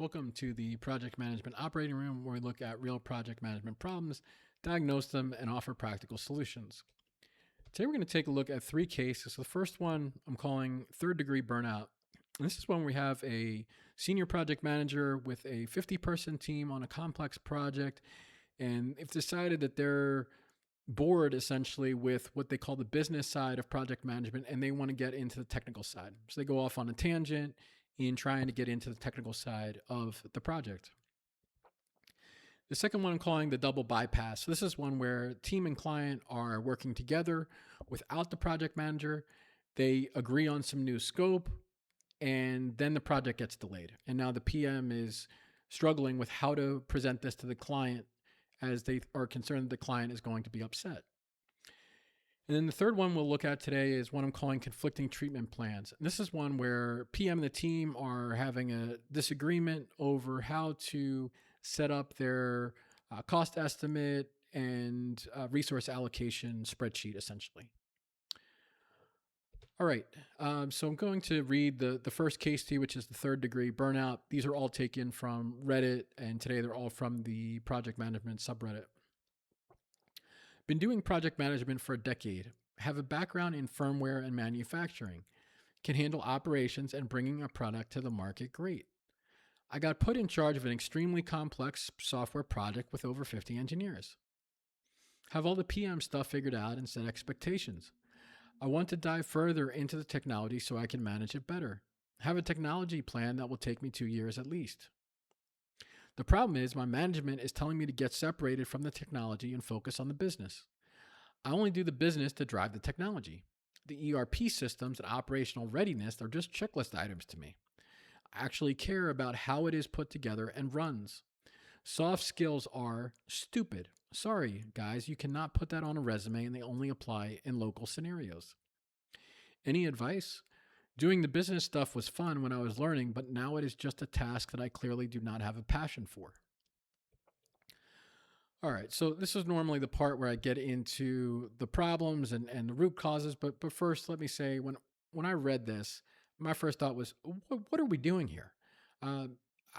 Welcome to the Project Management Operating Room, where we look at real project management problems, diagnose them, and offer practical solutions. Today, we're going to take a look at three cases. So the first one I'm calling third degree burnout. And this is when we have a senior project manager with a 50-person team on a complex project, and they've decided that they're bored essentially with what they call the business side of project management, and they want to get into the technical side. So they go off on a tangent in trying to get into the technical side of the project. The second one I'm calling the double bypass. So this is one where team and client are working together without the project manager. They agree on some new scope, and then the project gets delayed. And now the PM is struggling with how to present this to the client, as they are concerned that the client is going to be upset. And then the third one we'll look at today is what I'm calling conflicting treatment plans. And this is one where PM and the team are having a disagreement over how to set up their cost estimate and resource allocation spreadsheet, essentially. All right, so I'm going to read the first case to you, which is the third degree burnout. These are all taken from Reddit, and today they're all from the project management subreddit. Been doing project management for a decade. Have a background in firmware and manufacturing. Can handle operations and bringing a product to the market great. I got put in charge of an extremely complex software project with over 50 engineers. Have all the PM stuff figured out and set expectations. I want to dive further into the technology so I can manage it better. Have a technology plan that will take me 2 years at least. The problem is my management is telling me to get separated from the technology and focus on the business. I only do the business to drive the technology. The ERP systems and operational readiness are just checklist items to me. I actually care about how it is put together and runs. Soft skills are stupid. Sorry, guys, you cannot put that on a resume, and they only apply in local scenarios. Any advice? Doing the business stuff was fun when I was learning, but now it is just a task that I clearly do not have a passion for. All right, so this is normally the part where I get into the problems and the root causes, but first let me say when I read this, my first thought was, what are we doing here? Uh,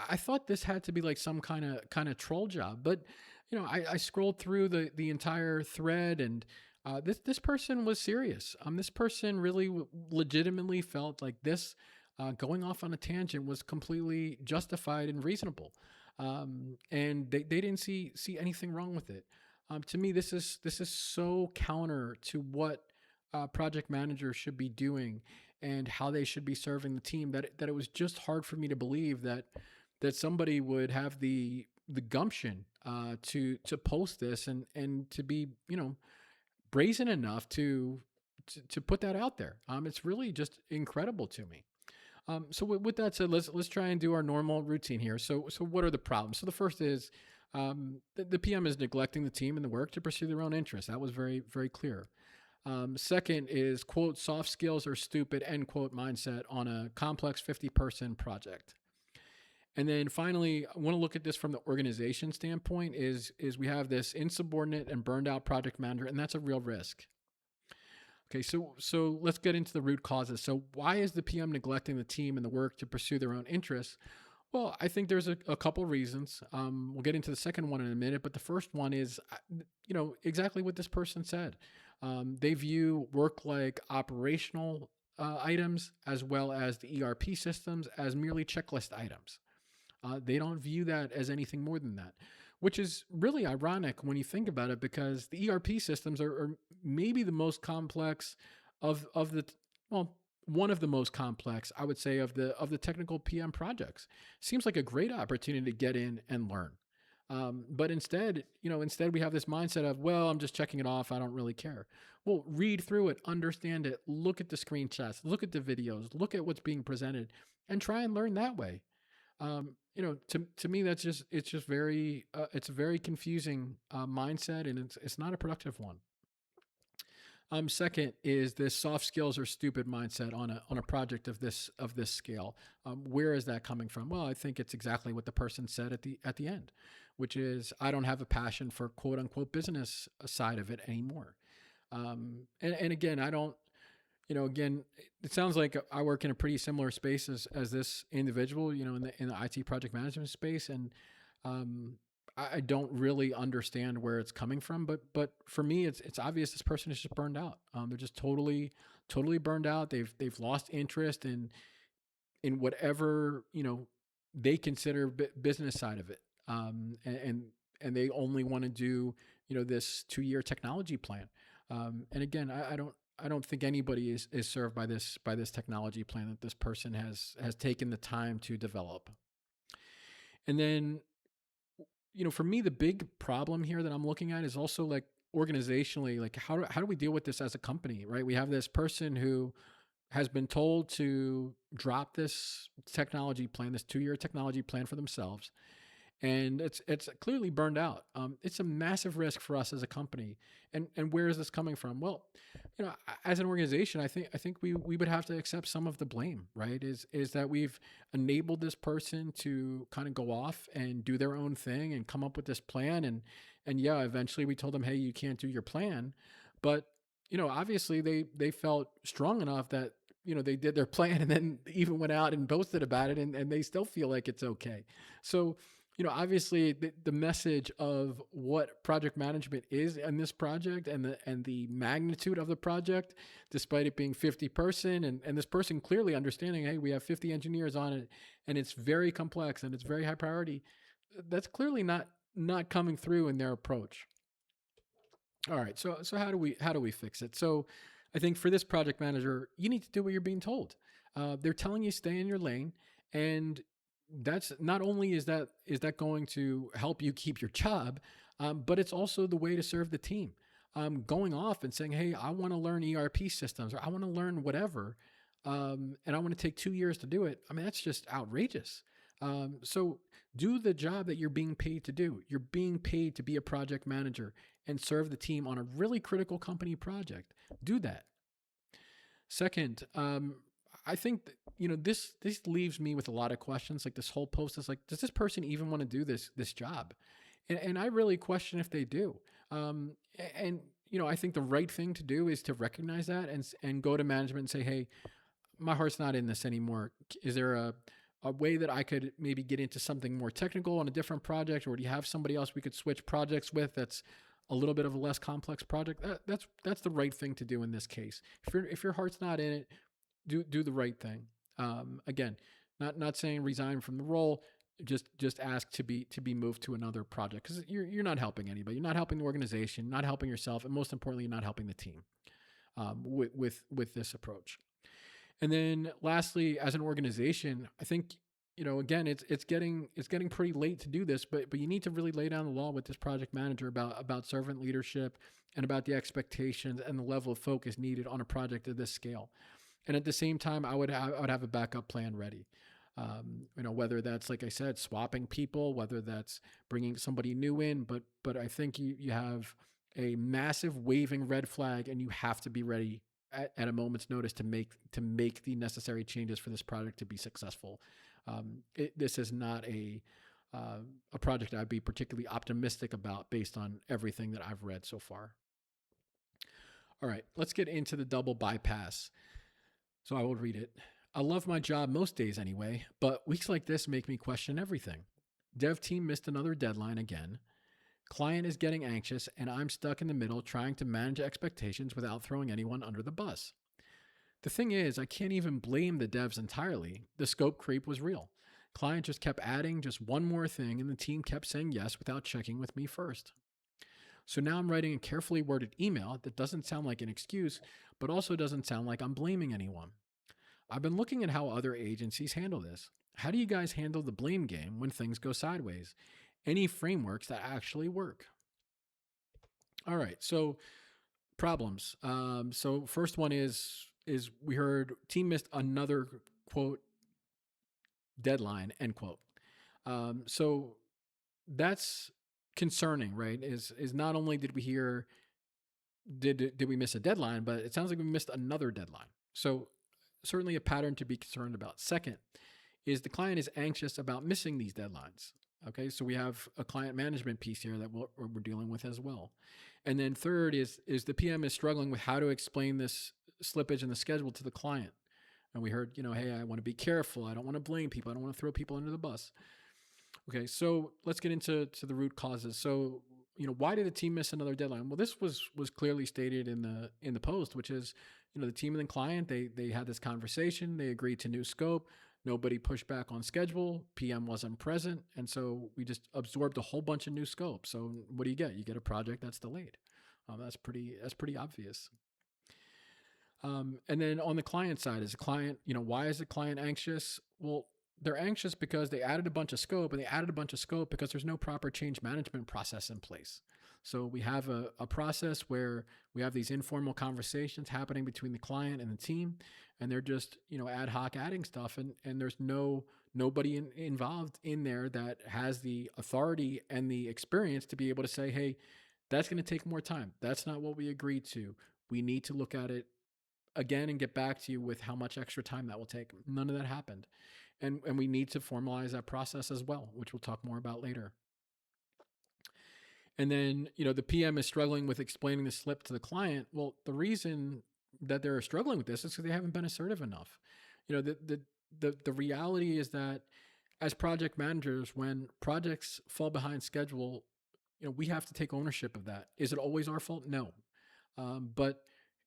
I thought this had to be like some kind of troll job, but I scrolled through the entire thread, and this person was serious. This person really legitimately felt like this going off on a tangent was completely justified and reasonable, and they didn't see anything wrong with it. To me, this is so counter to what project managers should be doing and how they should be serving the team that it was just hard for me to believe that somebody would have the gumption to post this and to be brazen enough to put that out there. It's really just incredible to me. So with that said, let's try and do our normal routine here. So what are the problems? So the first is the PM is neglecting the team and the work to pursue their own interests. That was very, very clear. Second is, quote, soft skills are stupid, end quote, mindset on a complex 50-person project. And then finally, I want to look at this from the organization standpoint is we have this insubordinate and burned out project manager, and that's a real risk. Okay, so let's get into the root causes. So why is the PM neglecting the team and the work to pursue their own interests? Well, I think there's a couple reasons. We'll get into the second one in a minute, but the first one is, exactly what this person said. They view work like operational items as well as the ERP systems as merely checklist items. They don't view that as anything more than that, which is really ironic when you think about it, because the ERP systems are maybe the most complex of the, well, one of the most complex, I would say, of the technical PM projects. Seems like a great opportunity to get in and learn. But instead we have this mindset of, well, I'm just checking it off. I don't really care. Well, read through it, understand it, look at the screenshots, look at the videos, look at what's being presented, and try and learn that way. To me, it's a very confusing mindset, and it's not a productive one. Second is this soft skills are stupid mindset on a project of this scale. Where is that coming from? Well, I think it's exactly what the person said at the end, which is, I don't have a passion for quote unquote business side of it anymore. And again, I don't Again, it sounds like I work in a pretty similar space as this individual, in the IT project management space. And um, I don't really understand where it's coming from, but for me, it's obvious this person is just burned out. They're just totally burned out. They've lost interest in whatever they consider business side of it, and they only want to do this 2-year technology plan. And again, I don't think anybody is served by this technology plan that this person has taken the time to develop. And then for me, the big problem here that I'm looking at is also like organizationally, like how do we deal with this as a company, right? We have this person who has been told to drop this technology plan, this 2-year technology plan for themselves, and it's clearly burned out. It's a massive risk for us as a company. And where is this coming from? Well, as an organization, I think we would have to accept some of the blame, right? Is that we've enabled this person to kind of go off and do their own thing and come up with this plan, and yeah, eventually we told them, hey, you can't do your plan, but obviously they felt strong enough that they did their plan and then even went out and boasted about it, and they still feel like it's okay. So obviously the message of what project management is in this project, and the magnitude of the project, despite it being 50 person, and this person clearly understanding, hey, we have 50 engineers on it, and it's very complex and it's very high priority. That's clearly not coming through in their approach. All right. So how do we fix it? So I think for this project manager, you need to do what you're being told. They're telling you stay in your lane, and that's not only is that going to help you keep your job, but it's also the way to serve the team. Going off and saying, "Hey, I want to learn ERP systems, or I want to learn whatever, and I want to take 2 years to do it." I mean, that's just outrageous. So do the job that you're being paid to do. You're being paid to be a project manager and serve the team on a really critical company project. Do that. Second, I think that, this leaves me with a lot of questions. Like, this whole post is like, does this person even want to do this job? And I really question if they do. And I think the right thing to do is to recognize that and go to management and say, hey, my heart's not in this anymore. Is there a way that I could maybe get into something more technical on a different project, or do you have somebody else we could switch projects with that's a little bit of a less complex project? That's the right thing to do in this case. If your heart's not in it, do the right thing. Again, not saying resign from the role. Just ask to be moved to another project, because you're not helping anybody. You're not helping the organization, not helping yourself, and most importantly, you're not helping the team with this approach. And then lastly, as an organization, I think, again, it's getting pretty late to do this, but you need to really lay down the law with this project manager about servant leadership, and about the expectations and the level of focus needed on a project of this scale. And at the same time, I would have a backup plan ready. Whether that's, like I said, swapping people, whether that's bringing somebody new in, but I think you have a massive waving red flag, and you have to be ready at a moment's notice to make the necessary changes for this project to be successful. This is not a project I'd be particularly optimistic about based on everything that I've read so far. All right, let's get into the double bypass. So I will read it. I love my job most days anyway, but weeks like this make me question everything. Dev team missed another deadline again. Client is getting anxious, and I'm stuck in the middle trying to manage expectations without throwing anyone under the bus. The thing is, I can't even blame the devs entirely. The scope creep was real. Client just kept adding just one more thing, and the team kept saying yes without checking with me first. So now I'm writing a carefully worded email that doesn't sound like an excuse, but also doesn't sound like I'm blaming anyone. I've been looking at how other agencies handle this. How do you guys handle the blame game when things go sideways? Any frameworks that actually work? All right, so problems. So first one is we heard team missed another quote deadline, end quote. So that's concerning, right? Is not only did we hear did we miss a deadline, but it sounds like we missed another deadline. So certainly a pattern to be concerned about. Second is the client is anxious about missing these deadlines. Okay, so we have a client management piece here that we're dealing with as well. And then third is the PM is struggling with how to explain this slippage in the schedule to the client. And we heard, hey, I want to be careful. I don't want to blame people. I don't want to throw people under the bus. Okay, so let's get into the root causes. So, why did the team miss another deadline? Well, this was clearly stated in the post, which is, the team and the client, they had this conversation, they agreed to new scope, nobody pushed back on schedule, PM wasn't present, and so we just absorbed a whole bunch of new scope. So what do you get? You get a project that's delayed. That's pretty obvious. And then on the client side, is the client, why is the client anxious? Well, they're anxious because they added a bunch of scope, and they added a bunch of scope because there's no proper change management process in place. So we have a process where we have these informal conversations happening between the client and the team, and they're just, ad hoc adding stuff, and there's nobody involved in there that has the authority and the experience to be able to say, hey, that's going to take more time. That's not what we agreed to. We need to look at it again and get back to you with how much extra time that will take. None of that happened. And we need to formalize that process as well, which we'll talk more about later. And then, the PM is struggling with explaining the slip to the client. Well, the reason that they're struggling with this is because they haven't been assertive enough. The reality is that as project managers, when projects fall behind schedule, we have to take ownership of that. Is it always our fault? No. But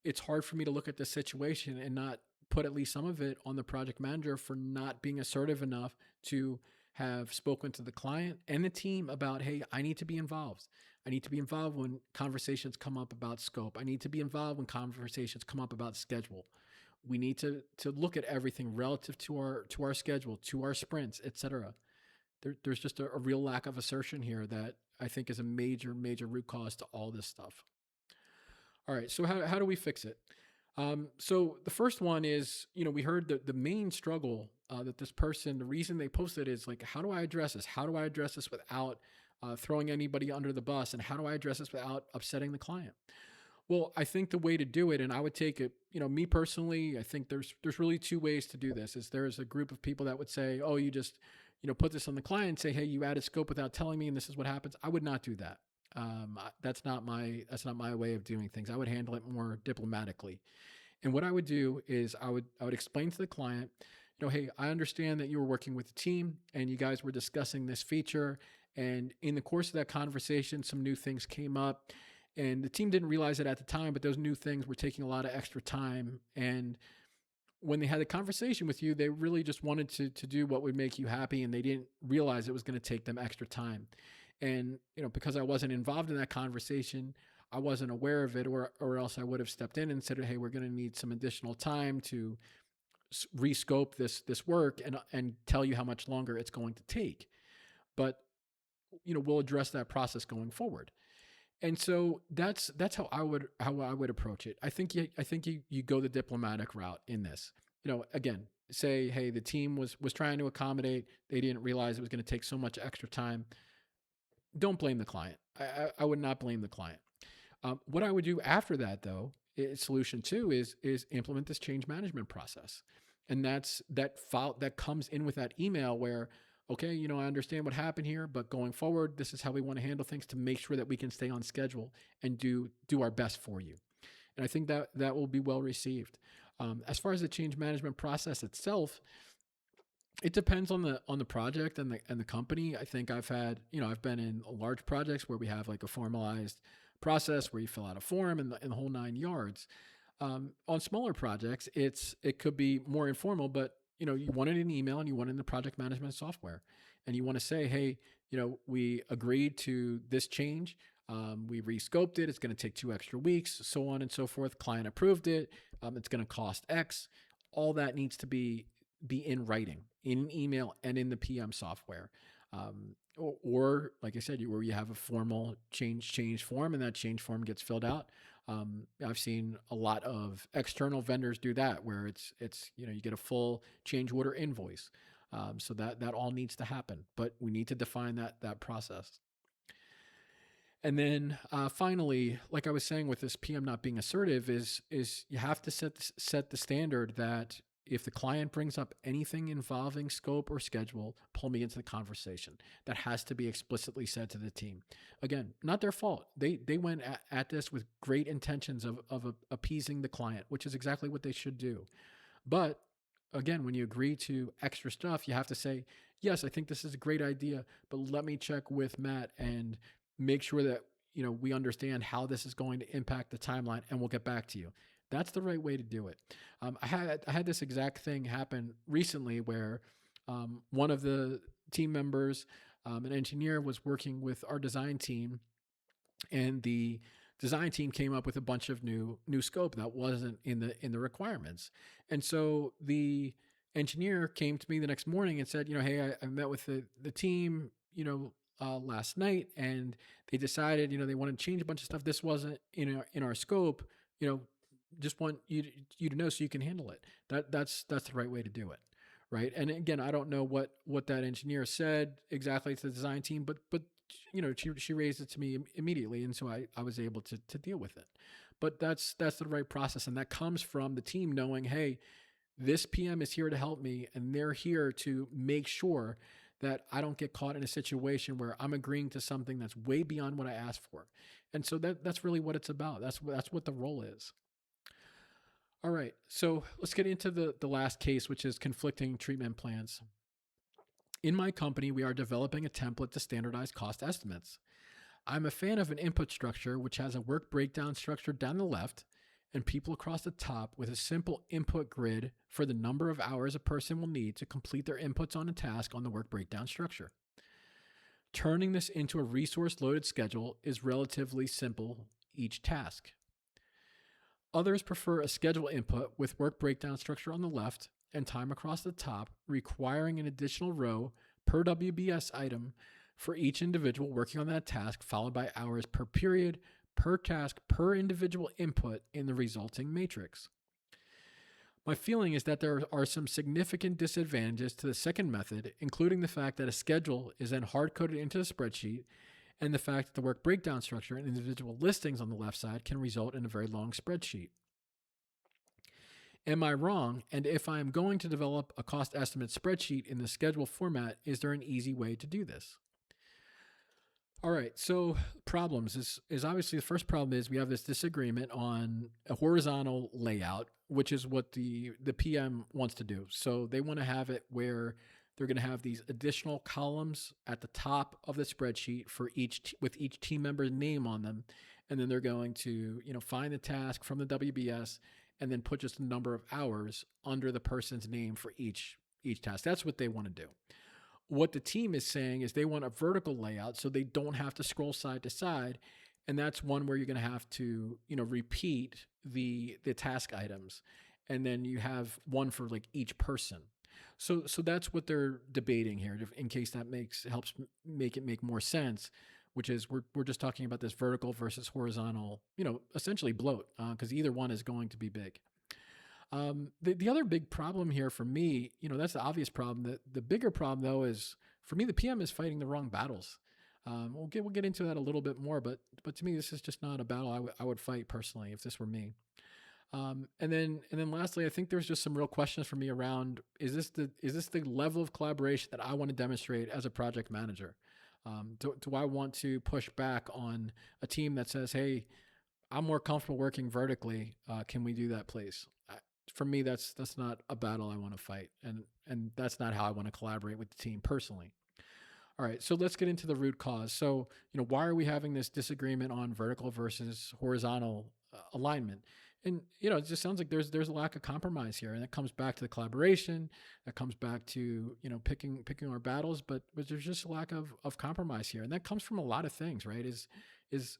it's hard for me to look at this situation and not put at least some of it on the project manager for not being assertive enough to have spoken to the client and the team about, hey, I need to be involved. I need to be involved when conversations come up about scope. I need to be involved when conversations come up about schedule. We need to look at everything relative to our schedule, to our sprints, etc. There's just a real lack of assertion here that I think is a major root cause to all this stuff. All right, so how do we fix it? So the first one is, we heard the main struggle that this person, the reason they posted is like, how do I address this? How do I address this without throwing anybody under the bus? And how do I address this without upsetting the client? Well, I think the way to do it, and I would take it, me personally, I think there's really two ways to do this. Is there's a group of people that would say, oh, you just, put this on the client and say, hey, you added scope without telling me, and this is what happens. I would not do that. That's not my way of doing things. I would handle it more diplomatically. And what I would do is I would explain to the client, hey, I understand that you were working with the team and you guys were discussing this feature. And in the course of that conversation, some new things came up and the team didn't realize it at the time, but those new things were taking a lot of extra time. And when they had a conversation with you, they really just wanted to do what would make you happy. And they didn't realize it was going to take them extra time. And, because I wasn't involved in that conversation, I wasn't aware of it, or else I would have stepped in and said, hey, we're going to need some additional time to rescope this work and tell you how much longer it's going to take. But, we'll address that process going forward. And so that's how I would approach it. I think you go the diplomatic route in this. Again, say, hey, the team was trying to accommodate. They didn't realize it was going to take so much extra time. Don't blame the client. I would not blame the client. What I would do after that, though, solution two is implement this change management process, and that's that file that comes in with that email where, okay, I understand what happened here, but going forward, this is how we want to handle things to make sure that we can stay on schedule and do our best for you. And I think that will be well received. As far as the change management process itself, it depends on the project and the company. I think I've been in large projects where we have like a formalized process where you fill out a form and the whole 9 yards. On smaller projects, it could be more informal, but you want it in email and you want it in the project management software, and you want to say, hey, we agreed to this change. We rescoped it. It's going to take 2 extra weeks, so on and so forth. Client approved it. It's going to cost X. All that needs to be in writing, in an email, and in the PM software. Or like I said, where you have a formal change form, and that change form gets filled out. I've seen a lot of external vendors do that, where it's you get a full change order invoice. So that all needs to happen, but we need to define that process. And then finally, like I was saying with this PM not being assertive, is you have to set the standard that if the client brings up anything involving scope or schedule, pull me into the conversation. That has to be explicitly said to the team. Again, not their fault. They went at this with great intentions of appeasing the client, which is exactly what they should do. But again, when you agree to extra stuff, you have to say, yes, I think this is a great idea, but let me check with Matt and make sure that we understand how this is going to impact the timeline, and we'll get back to you. That's the right way to do it. I had this exact thing happen recently where one of the team members, an engineer, was working with our design team, and the design team came up with a bunch of new scope that wasn't in the requirements. And so the engineer came to me the next morning and said, hey, I met with the team, last night, and they decided, they want to change a bunch of stuff. This wasn't in our scope. You know, just want you to know so you can handle it. That's the right way to do it, right? And again, I don't know what that engineer said exactly to the design team, but she raised it to me immediately, and so I was able to deal with it. But that's the right process, and that comes from the team knowing, hey, this PM is here to help me, and they're here to make sure that I don't get caught in a situation where I'm agreeing to something that's way beyond what I asked for. And so that's really what it's about. That's what the role is. All right, so let's get into the last case, which is conflicting treatment plans. In my company, we are developing a template to standardize cost estimates. I'm a fan of an input structure which has a work breakdown structure down the left and people across the top with a simple input grid for the number of hours a person will need to complete their inputs on a task on the work breakdown structure. Turning this into a resource loaded schedule is relatively simple each task. Others prefer a schedule input with work breakdown structure on the left and time across the top, requiring an additional row per WBS item for each individual working on that task, followed by hours per period, per task, per individual input in the resulting matrix. My feeling is that there are some significant disadvantages to the second method, including the fact that a schedule is then hard-coded into the spreadsheet, and the fact that the work breakdown structure and individual listings on the left side can result in a very long spreadsheet. Am I wrong? And if I am going to develop a cost estimate spreadsheet in the schedule format, is there an easy way to do this? All right, so problems is obviously the first problem is we have this disagreement on a horizontal layout, which is what the PM wants to do. So they want to have it where they're going to have these additional columns at the top of the spreadsheet for with each team member's name on them, and then they're going to find the task from the WBS and then put just a number of hours under the person's name for each task. That's what they want to do. What the team is saying is they want a vertical layout so they don't have to scroll side to side. And that's one where you're going to have to, repeat the task items. And then you have one for like each person. So that's what they're debating here, in case that helps make it make more sense, which is we're just talking about this vertical versus horizontal, essentially bloat, because either one is going to be big. The other big problem here for me, that's the obvious problem. The bigger problem though is for me, the PM is fighting the wrong battles. We'll get into that a little bit more, but to me, this is just not a battle I would fight personally if this were me. And then lastly, I think there's just some real questions for me around, is this the level of collaboration that I want to demonstrate as a project manager? Do I want to push back on a team that says, hey, I'm more comfortable working vertically. Can we do that, please? For me, that's not a battle I want to fight, and that's not how I want to collaborate with the team personally. All right, so let's get into the root cause. So, why are we having this disagreement on vertical versus horizontal alignment? And it just sounds like there's a lack of compromise here, and it comes back to the collaboration. That comes back to picking our battles, but there's just a lack of compromise here, and that comes from a lot of things, right? Is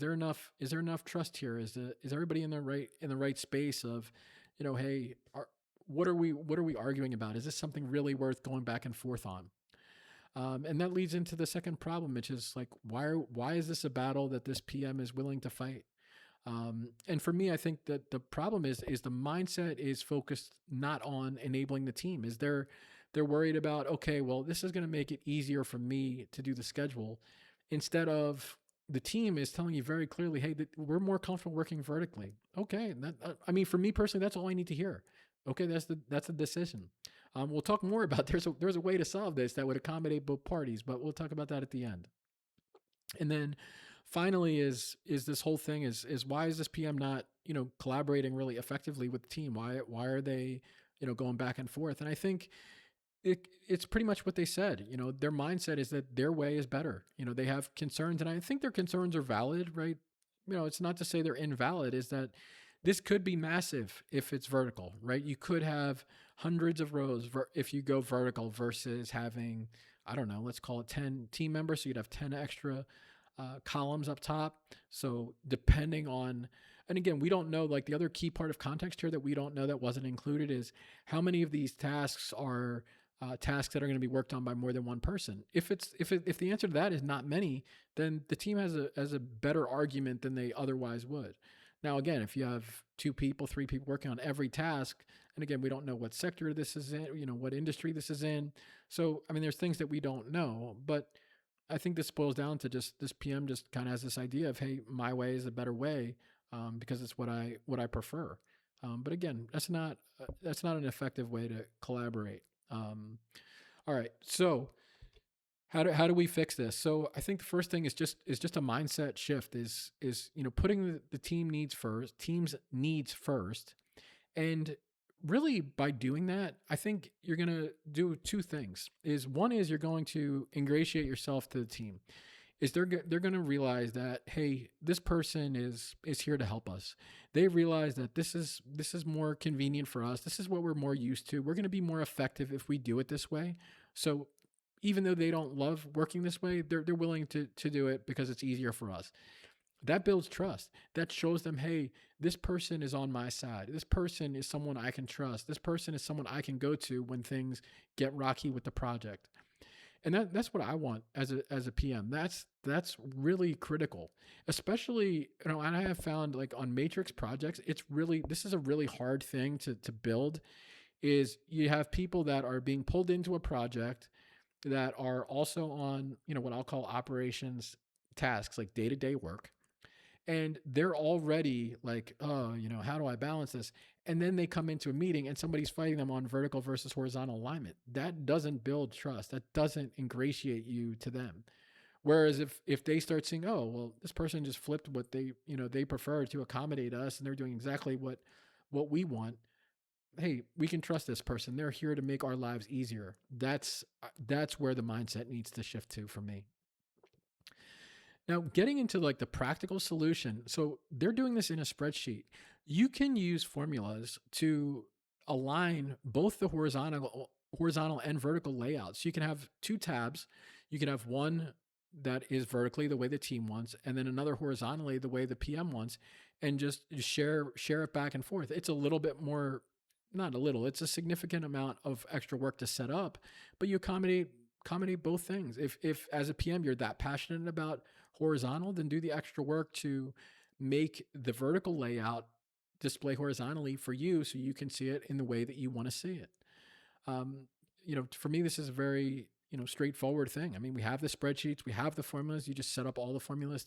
there enough trust here? Is everybody in the right space of, hey, what are we arguing about? Is this something really worth going back and forth on? And that leads into the second problem, which is like, why is this a battle that this PM is willing to fight? And for me, I think that the problem is the mindset is focused not on enabling the team. They're worried about, okay, well, this is going to make it easier for me to do the schedule, instead of the team is telling you very clearly, hey, we're more comfortable working vertically. Okay, for me personally, that's all I need to hear. Okay, that's the decision. We'll talk more about there's a way to solve this that would accommodate both parties, but we'll talk about that at the end. And then finally is this whole thing is why is this PM not, collaborating really effectively with the team? Why are they, going back and forth? And I think it's pretty much what they said. Their mindset is that their way is better. They have concerns, and I think their concerns are valid, right? It's not to say they're invalid, is that this could be massive if it's vertical, right? You could have hundreds of rows if you go vertical versus having, I don't know, let's call it 10 team members. So you'd have 10 extra columns up top. So depending on, and again, we don't know, like the other key part of context here that we don't know that wasn't included is how many of these tasks are tasks that are going to be worked on by more than one person. If the answer to that is not many, then the team has a better argument than they otherwise would. Now, again, if you have 2 people, 3 people working on every task, and again, we don't know what sector this is in, what industry this is in. So, I mean, there's things that we don't know, but I think this boils down to just this PM just kind of has this idea of, hey, my way is a better way, because it's what I prefer. But again, that's not an effective way to collaborate. Um, all right, so how do we fix this? So I think the first thing is just a mindset shift. Is putting the team's needs first, and really by doing that, I think you're gonna do 2 things. Is one is you're going to ingratiate yourself to the team. Is they're going to realize that, hey, this person is here to help us. They realize that this is more convenient for us. This is what we're more used to. We're going to be more effective if we do it this way. So even though they don't love working this way, they're willing to do it because it's easier for us. That builds trust. That shows them, hey, this person is on my side. This person is someone I can trust. This person is someone I can go to when things get rocky with the project. And that's what I want as a PM. That's really critical, especially, and I have found, like, on matrix projects, this is a really hard thing to build. Is you have people that are being pulled into a project that are also on, what I'll call operations tasks, like day-to-day work, and they're already like, oh, how do I balance this? And then they come into a meeting and somebody's fighting them on vertical versus horizontal alignment. That doesn't build trust. That doesn't ingratiate you to them. Whereas if they start saying, oh, well, this person just flipped what they prefer to accommodate us, and they're doing exactly what we want. Hey, we can trust this person. They're here to make our lives easier. That's where the mindset needs to shift to for me. Now, getting into like the practical solution. So they're doing this in a spreadsheet. You can use formulas to align both the horizontal and vertical layouts. You can have 2 tabs. You can have one that is vertically the way the team wants, and then another horizontally the way the PM wants, and just share it back and forth. It's a little bit more, not a little, it's a significant amount of extra work to set up, but you accommodate both things. If as a PM you're that passionate about horizontal, then do the extra work to make the vertical layout display horizontally for you so you can see it in the way that you want to see it. For me, this is a very, straightforward thing. I mean, we have the spreadsheets, we have the formulas. You just set up all the formulas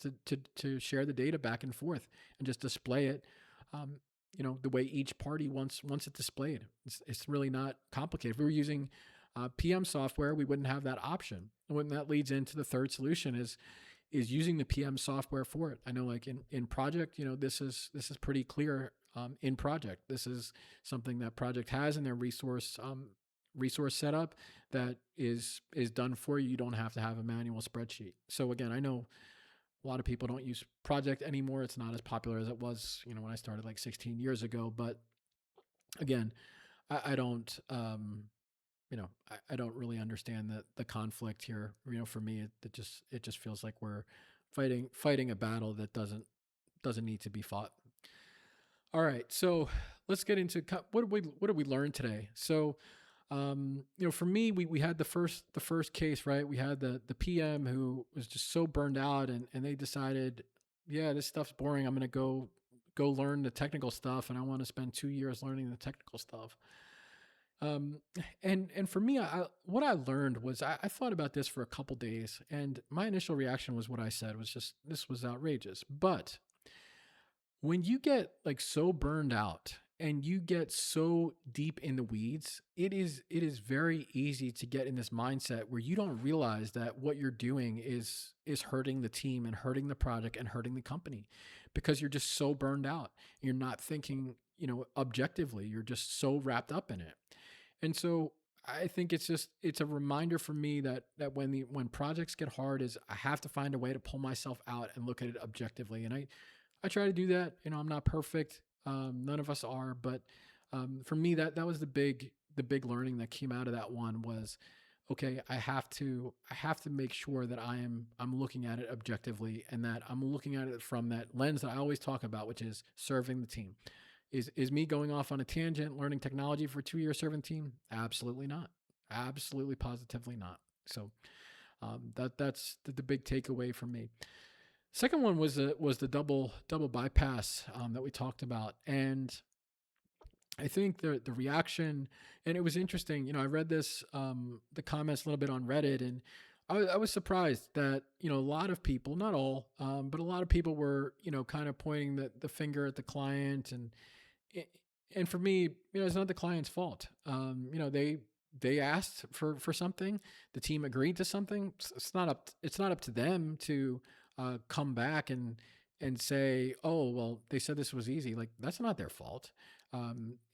to share the data back and forth and just display it, the way each party wants it displayed. It's really not complicated. If we were using PM software, we wouldn't have that option. And when that leads into the third solution is using the PM software for it. I know, like in project, this is pretty clear. In project, this is something that project has in their resource setup that is done for you. You don't have to have a manual spreadsheet. So again, I know a lot of people don't use project anymore. It's not as popular as it was, when I started like 16 years ago. But again, I don't, I don't really understand the conflict here. For me, it just feels like we're fighting a battle that doesn't need to be fought. All right, so let's get into what did we learn today? So, for me, we had the first case, right? We had the PM who was just so burned out, and they decided, yeah, this stuff's boring. I'm gonna go learn the technical stuff, and I want to spend 2 years learning the technical stuff. Um, and for me, what I learned was I thought about this for a couple days, and my initial reaction was what I said was just this was outrageous. But when you get like so burned out and you get so deep in the weeds, it is very easy to get in this mindset where you don't realize that what you're doing is hurting the team and hurting the project and hurting the company, because you're just so burned out. You're not thinking, objectively. You're just so wrapped up in it. And so I think it's a reminder for me that when projects get hard, is I have to find a way to pull myself out and look at it objectively. And I try to do that. I'm not perfect. None of us are, but for me, that was the big learning that came out of that one was, okay, I have to make sure that I'm looking at it objectively, and that I'm looking at it from that lens that I always talk about, which is serving the team. Is me going off on a tangent, learning technology for 2 years serving team? Absolutely not. Absolutely, positively not. So that's the big takeaway for me. Second one was the double bypass that we talked about, and I think the reaction, and it was interesting. I read this the comments a little bit on Reddit, and I was surprised that a lot of people, not all, but a lot of people were kind of pointing the finger at the client, and and for me, it's not the client's fault. They asked for something, the team agreed to something. It's not up to them to come back and say, oh well, they said this was easy. Like, that's not their fault.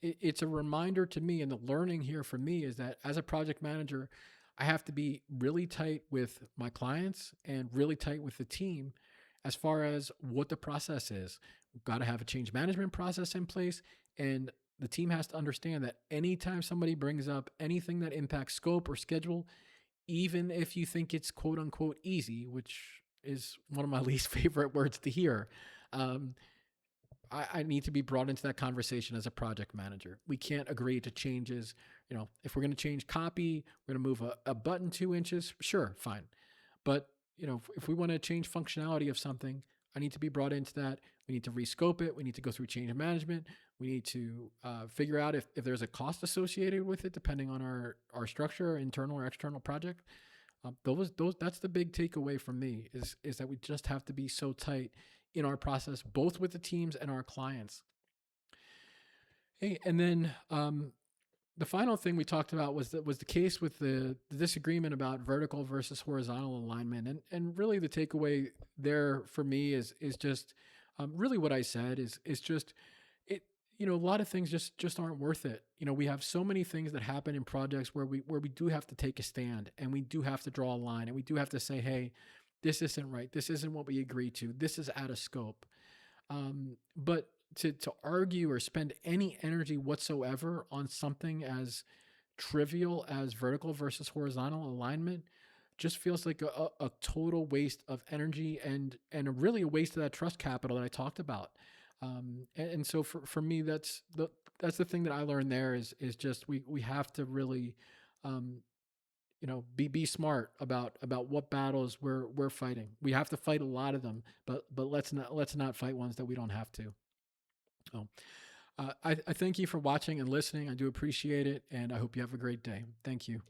It's a reminder to me, and the learning here for me is that as a project manager, I have to be really tight with my clients and really tight with the team as far as what the process is. We've got to have a change management process in place, and the team has to understand that anytime somebody brings up anything that impacts scope or schedule, even if you think it's quote unquote easy, which is one of my least favorite words to hear, um, I need to be brought into that conversation as a project manager. We can't agree to changes. If we're going to change copy, we're going to move a button 2 inches. Sure, fine. But if we want to change functionality of something, I need to be brought into that. We need to rescope it. We need to go through change management. We need to figure out if there's a cost associated with it, depending on our structure, internal or external project. Those that's the big takeaway from me, is that we just have to be so tight in our process, both with the teams and our clients. Hey, and then the final thing we talked about was the case with the disagreement about vertical versus horizontal alignment, and really the takeaway there for me is just really what I said is just it. A lot of things just aren't worth it. We have so many things that happen in projects where we do have to take a stand, and we do have to draw a line, and we do have to say, hey, this isn't right. This isn't what we agreed to. This is out of scope. But to argue or spend any energy whatsoever on something as trivial as vertical versus horizontal alignment just feels like a total waste of energy, and really a waste of that trust capital that I talked about. And so for me, that's the thing that I learned there is just we have to really um, be smart about what battles we're fighting. We have to fight a lot of them, but let's not fight ones that we don't have to. So I thank you for watching and listening. I do appreciate it, and I hope you have a great day. Thank you.